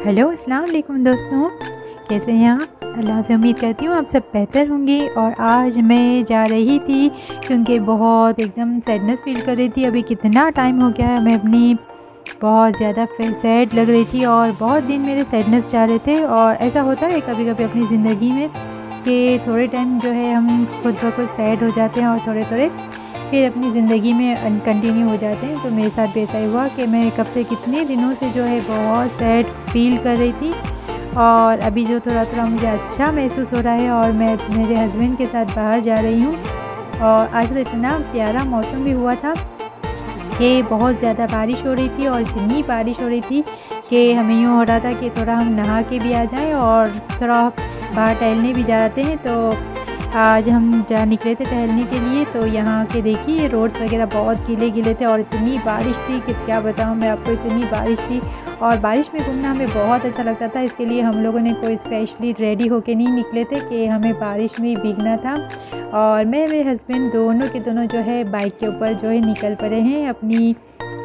Hello अस्सलाम वालेकुम दोस्तों, कैसे हैं आप? अल्लाह से उम्मीद करती हूँ आप सब बेहतर होंगे। और आज मैं जा रही थी क्योंकि बहुत एकदम सैडनेस फील कर रही थी। अभी कितना टाइम हो गया है, मैं अपनी बहुत ज़्यादा सैड लग रही थी और बहुत दिन मेरे सैडनेस जा रहे थे। और ऐसा होता है कभी कभी अपनी ज़िंदगी में कि थोड़े टाइम जो है हम खुद ब खुद सैड हो जाते हैं और थोड़े थोड़े फिर अपनी ज़िंदगी में कंटिन्यू हो जाते हैं। तो मेरे साथ भी ऐसा ही हुआ कि मैं कब से कितने दिनों से जो है बहुत सैड फील कर रही थी। और अभी जो थोड़ा थोड़ा मुझे अच्छा महसूस हो रहा है और मैं मेरे हस्बैंड के साथ बाहर जा रही हूँ। और आज तो इतना प्यारा मौसम भी हुआ था कि बहुत ज़्यादा बारिश हो रही थी और इतनी बारिश हो रही थी कि हमें यूँ हो रहा था कि थोड़ा हम नहा के भी आ जाएं और थोड़ा बाहर टहलने भी जाते हैं। तो आज हम जा निकले थे टहलने के लिए। तो यहाँ के देखिए रोड्स वगैरह बहुत गीले गीले थे और इतनी बारिश थी कि क्या बताऊँ मैं आपको, इतनी बारिश थी। और बारिश में घूमना हमें बहुत अच्छा लगता था, इसके लिए हम लोगों ने कोई स्पेशली रेडी होके नहीं निकले थे कि हमें बारिश में भीगना था। और मैं मेरे हस्बैंड दोनों के दोनों जो है बाइक के ऊपर जो है निकल पड़े हैं अपनी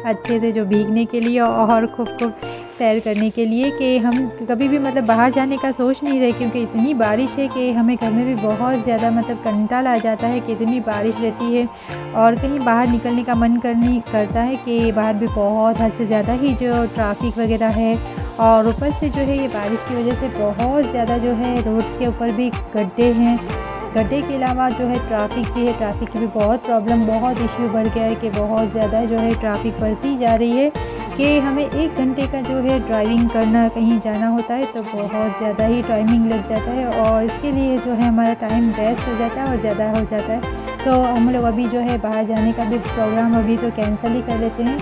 अच्छे से जो भीगने के लिए और खूब सैर करने के लिए। कि हम कभी भी मतलब बाहर जाने का सोच नहीं रहे क्योंकि इतनी बारिश है कि हमें घर में भी बहुत ज़्यादा मतलब कंटाला आ जाता है कि इतनी बारिश रहती है और कहीं बाहर निकलने का मन करता है कि बाहर भी बहुत हद से ज़्यादा ही जो ट्रैफिक वगैरह है। और ऊपर से जो है ये बारिश की वजह से बहुत ज़्यादा जो है रोड्स के ऊपर भी गड्ढे हैं। गड्ढे के अलावा जो है ट्रैफिक की भी बहुत प्रॉब्लम, बहुत इश्यू बढ़ गया है कि बहुत ज़्यादा जो है ट्रैफिक बढ़ती जा रही है कि हमें 1 घंटे का जो है ड्राइविंग करना कहीं जाना होता है तो बहुत ज़्यादा ही टाइमिंग लग जाता है और इसके लिए जो है हमारा टाइम वेस्ट हो जाता है और ज़्यादा हो जाता है। तो हम लोग अभी जो है बाहर जाने का भी प्रोग्राम अभी तो कैंसिल ही कर लेते हैं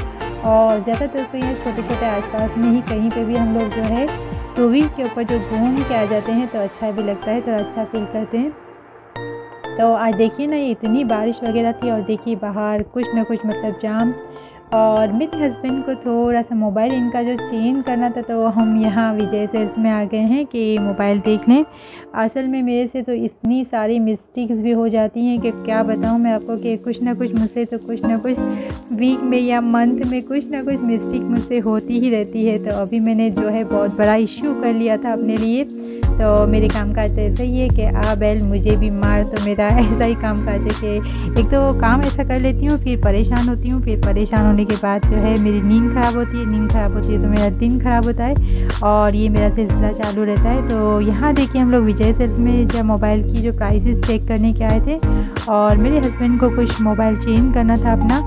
और ज़्यादातर तो ये छोटे छोटे आसपास में ही कहीं पे भी हम लोग जो है 2 व्हील के ऊपर जो घूम के आ जाते हैं तो अच्छा भी लगता है, तो अच्छा फील करते हैं। तो आज देखिए ना ये इतनी बारिश वगैरह थी और देखिए बाहर कुछ ना कुछ मतलब जाम। और मेरे हस्बैंड को थोड़ा सा मोबाइल इनका जो चेंज करना था तो हम यहाँ विजय सेल्स में आ गए हैं कि मोबाइल देख लें। असल में मेरे से तो इतनी सारी मिस्टेक्स भी हो जाती हैं कि क्या बताऊँ मैं आपको कि कुछ ना कुछ मुझसे तो कुछ ना कुछ वीक में या मंथ में कुछ ना कुछ मिस्टेक मुझसे होती ही रहती है। तो अभी मैंने जो है बहुत बड़ा इश्यू कर लिया था अपने लिए। तो मेरे काम काज तो ऐसा ही है कि आ बैल मुझे भी मार, तो मेरा ऐसा ही काम काज है कि एक तो काम ऐसा कर लेती हूँ फिर परेशान होती हूँ, फिर परेशान होने के बाद जो है मेरी नींद ख़राब होती है तो मेरा दिन ख़राब होता है और ये मेरा सिलसिला चालू रहता है। तो यहाँ देखिए हम लोग विजय सेल्स में जब मोबाइल की जो प्राइसेस चेक करने के आए थे और मेरे हस्बैंड को कुछ मोबाइल चेंज करना था अपना।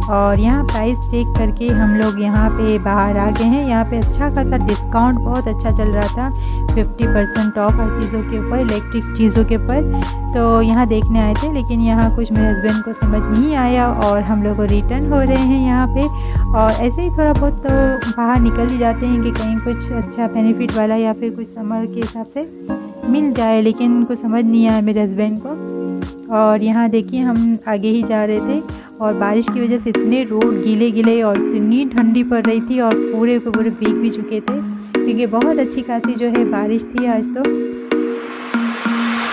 और यहाँ प्राइस चेक करके हम लोग यहाँ पे बाहर आ गए हैं। यहाँ पे अच्छा खासा डिस्काउंट बहुत अच्छा चल रहा था, 50% ऑफ हर चीज़ों के ऊपर, इलेक्ट्रिक चीज़ों के ऊपर। तो यहाँ देखने आए थे लेकिन यहाँ कुछ मेरे हस्बैंड को समझ नहीं आया और हम लोग रिटर्न हो रहे हैं यहाँ पे। और ऐसे ही थोड़ा बहुत तो बाहर निकल ही जाते हैं कि कहीं कुछ अच्छा बेनिफिट वाला या फिर कुछ समर के हिसाब से मिल जाए, लेकिन उनको समझ नहीं आया मेरे हस्बैंड को। और यहाँ देखिए हम आगे ही जा रहे थे और बारिश की वजह से इतने रोड गीले गीले और इतनी ठंडी पड़ रही थी और पूरे के पूरे भीग भी चुके थे क्योंकि बहुत अच्छी खासी जो है बारिश थी आज तो।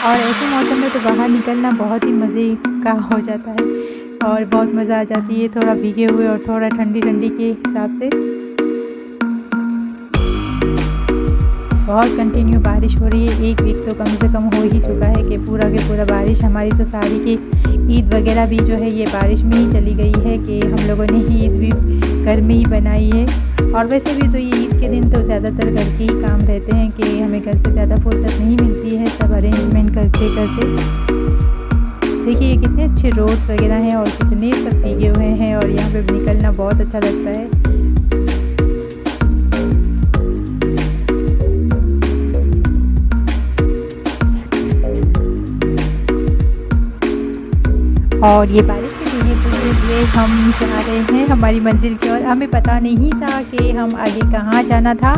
और ऐसे मौसम में तो बाहर निकलना बहुत ही मज़े का हो जाता है और बहुत मज़ा आ जाती है थोड़ा भीगे हुए और थोड़ा ठंडी ठंडी के हिसाब से। बहुत कंटिन्यू बारिश हो रही है, 1 वीक तो कम से कम हो ही चुका है कि पूरा के पूरा बारिश। हमारी तो सारी की ईद वगैरह भी जो है ये बारिश में ही चली गई है कि हम लोगों ने ही ईद भी घर में ही बनाई है। और वैसे भी तो ये ईद के दिन तो ज़्यादातर घर के ही काम रहते हैं कि हमें घर से ज़्यादा फुर्सत नहीं मिलती है सब अरेंजमेंट करते करते। देखिए ये कितने अच्छे रोड्स वगैरह हैं और कितने सब भीगे हुए हैं और यहाँ पे निकलना बहुत अच्छा लगता है। और ये बारिश के भीगे हुए हम जा रहे हैं हमारी मंजिल की ओर। हमें पता नहीं था कि हम आगे कहाँ जाना था,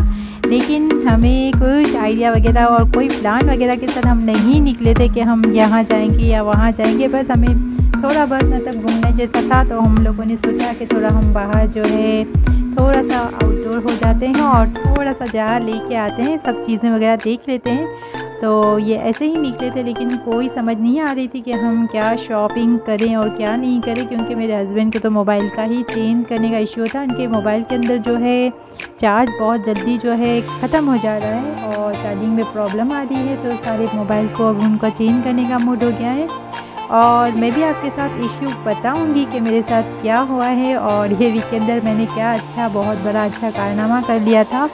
लेकिन हमें कुछ आइडिया वगैरह और कोई प्लान वगैरह के साथ हम नहीं निकले थे कि हम यहाँ जाएंगे या वहाँ जाएंगे। बस हमें थोड़ा बहुत मतलब घूमने जैसा था तो हम लोगों ने सोचा कि थोड़ा हम बाहर जो है थोड़ा सा आउटडोर हो जाते हैं और थोड़ा सा जहाँ लेके आते हैं, सब चीज़ें वगैरह देख लेते हैं। तो ये ऐसे ही निकले थे, लेकिन कोई समझ नहीं आ रही थी कि हम क्या शॉपिंग करें और क्या नहीं करें, क्योंकि मेरे हस्बैंड को तो मोबाइल का ही चेंज करने का इश्यू था। उनके मोबाइल के अंदर जो है चार्ज बहुत जल्दी जो है ख़त्म हो जा रहा है और चार्जिंग में प्रॉब्लम आ रही है, तो सारे मोबाइल को अब उनका चेंज करने का मूड हो गया है। और मैं भी आपके साथ इश्यू बताऊंगी कि मेरे साथ क्या हुआ है और ये वीक के अंदर मैंने क्या अच्छा, बहुत बड़ा अच्छा कारनामा कर लिया था।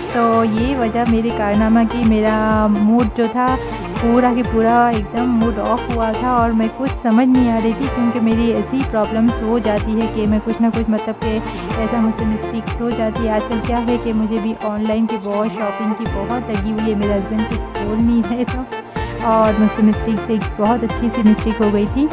तो ये वजह मेरे कारनामा की, मेरा मूड जो था पूरा की पूरा एकदम मूड ऑफ हुआ था और मैं कुछ समझ नहीं आ रही थी, क्योंकि मेरी ऐसी प्रॉब्लम्स हो जाती है कि मैं कुछ ना कुछ मतलब कि ऐसा मुझसे मिस्टेक्स हो जाती है। आजकल क्या है कि मुझे भी ऑनलाइन की बहुत शॉपिंग की बहुत लगी हुई है, मेरे हस्बैंड कुछ बोल नहीं रहे तो, और मुझसे मिस्टेक से बहुत अच्छी सी मिस्टेक हो गई थी।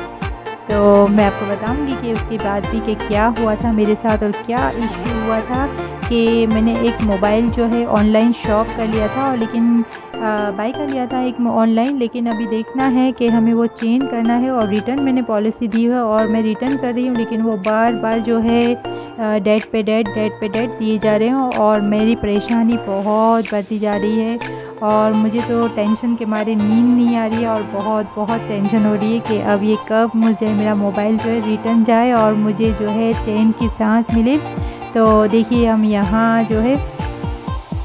तो मैं आपको बताऊंगी कि उसके बाद भी कि क्या हुआ था मेरे साथ और क्या इश्यू हुआ था। कि मैंने एक मोबाइल जो है ऑनलाइन शॉप कर लिया था, और लेकिन बाय कर लिया था एक ऑनलाइन, लेकिन अभी देखना है कि हमें वो चेंज करना है और रिटर्न मैंने पॉलिसी दी है और मैं रिटर्न कर रही हूँ, लेकिन वो बार बार जो है डेट पे डेट दिए जा रहे हैं और मेरी परेशानी बहुत बढ़ती जा रही है। और मुझे तो टेंशन के मारे नींद नहीं आ रही है और बहुत टेंशन हो रही है कि अब ये कब मुझे मेरा मोबाइल जो है रिटर्न जाए और मुझे जो है चैन की सांस मिले। तो देखिए हम यहाँ जो है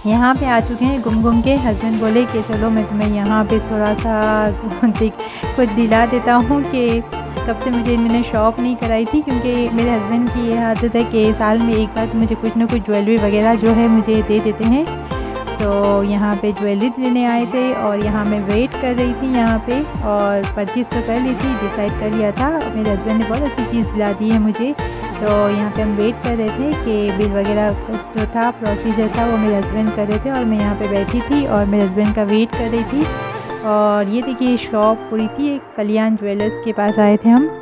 यहाँ पे आ चुके हैं घूम के। हस्बैंड बोले कि चलो मैं तुम्हें यहाँ पे थोड़ा सा कुछ दिला देता हूँ कि कब से मुझे इन्होंने शॉप नहीं कराई थी, क्योंकि मेरे हस्बैंड की ये आदत है कि साल में एक बार मुझे कुछ ना कुछ ज्वेलरी वगैरह जो है मुझे दे देते हैं। तो यहाँ पे ज्वेलरी लेने आए थे और यहाँ मैं वेट कर रही थी यहाँ पे, और परचेज़ तो कर ली थी, डिसाइड कर लिया था। मेरे हस्बैंड ने बहुत अच्छी चीज़ दिला दी है मुझे। तो यहाँ पे हम वेट कर रहे थे कि बिल वगैरह जो था प्रोसीजर था वो मेरे हस्बैंड कर रहे थे और मैं यहाँ पे बैठी थी और मेरे हस्बैंड का वेट कर रही थी। और ये देखिए शॉप पूरी थी, एक कल्याण ज्वेलर्स के पास आए थे हम।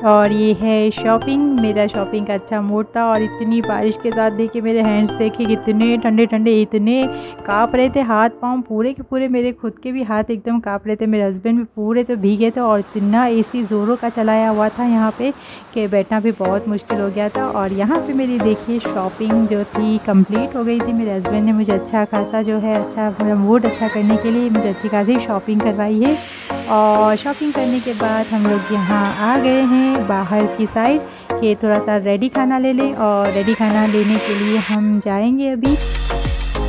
और ये है शॉपिंग, मेरा शॉपिंग का अच्छा मूड था। और इतनी बारिश के साथ देखिए मेरे हैंड्स देखिए कितने ठंडे ठंडे, इतने काँप रहे थे, हाथ पाँव पूरे के पूरे, मेरे खुद के भी हाथ एकदम काँप रहे थे, मेरे हस्बैंड भी पूरे तो भीगे थे। और इतना एसी ज़ोरों का चलाया हुआ था यहाँ पे कि बैठना भी बहुत मुश्किल हो गया था। और यहाँ पे मेरी देखिए शॉपिंग जो थी कंप्लीट हो गई थी। मेरे हस्बैंड ने मुझे अच्छा खासा जो है अच्छा मेरा मूड अच्छा करने के लिए मुझे अच्छी खासी शॉपिंग करवाई है। और शॉपिंग करने के बाद हम लोग यहाँ आ गए हैं बाहर की साइड कि थोड़ा सा रेडी खाना ले लें, और रेडी खाना लेने के लिए हम जाएंगे अभी।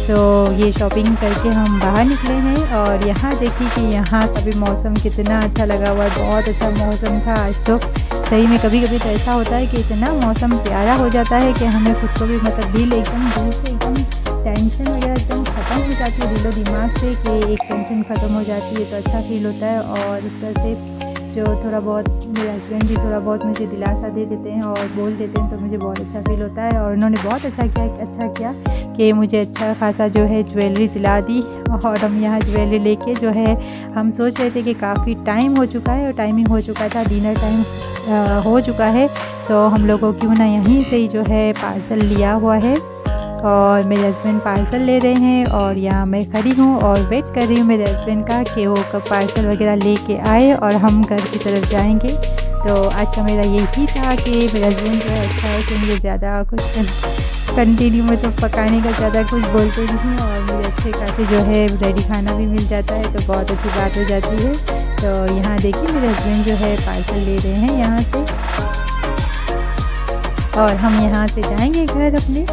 तो ये शॉपिंग करके हम बाहर निकले हैं। और यहाँ देखिए कि यहाँ का भी मौसम कितना अच्छा लगा हुआ है, बहुत अच्छा मौसम था आज तो। सही में कभी कभी तो ऐसा होता है कि इतना मौसम प्यारा हो जाता है कि हमें खुद को भी मतलब दिल एकदम दिल से एकदम टेंशन वगैरह एकदम ख़त्म हो जाती है दिलो दिमाग से, कि एक टेंशन ख़त्म हो जाती है तो अच्छा फील होता है। और इस तरह से जो थोड़ा बहुत मेरे हस्बैंड भी थोड़ा बहुत मुझे दिलासा दे देते हैं और बोल देते हैं तो मुझे बहुत अच्छा फील होता है। और उन्होंने बहुत अच्छा किया कि मुझे अच्छा खासा जो है ज्वेलरी दिला दी। और हम यहाँ ज्वेलरी लेके जो है हम सोच रहे थे कि काफ़ी टाइम हो चुका है और टाइमिंग हो चुका था, डिनर टाइम हो चुका है, तो हम लोगों क्यों ना यहीं से ही जो है पार्सल लिया हुआ है। और मेरे हस्बैंड पार्सल ले रहे हैं और यहाँ मैं खड़ी हूँ और वेट कर रही हूँ मेरे हस्बैंड का कि वो कब पार्सल वगैरह लेके आए और हम घर की तरफ जाएंगे। तो आज का मेरा यही था कि मेरे हस्बैंड जो है अच्छा है कि मुझे ज़्यादा कुछ कंटिन्यू में तो पकाने का ज़्यादा कुछ बोलते नहीं, और मुझे अच्छे खासे जो है रेडी खाना भी मिल जाता है तो बहुत अच्छी बात हो जाती है। तो यहाँ देखिए मेरे हस्बैंड जो है पार्सल ले रहे हैं यहाँ से, और हम यहाँ से जाएंगे घर अपने।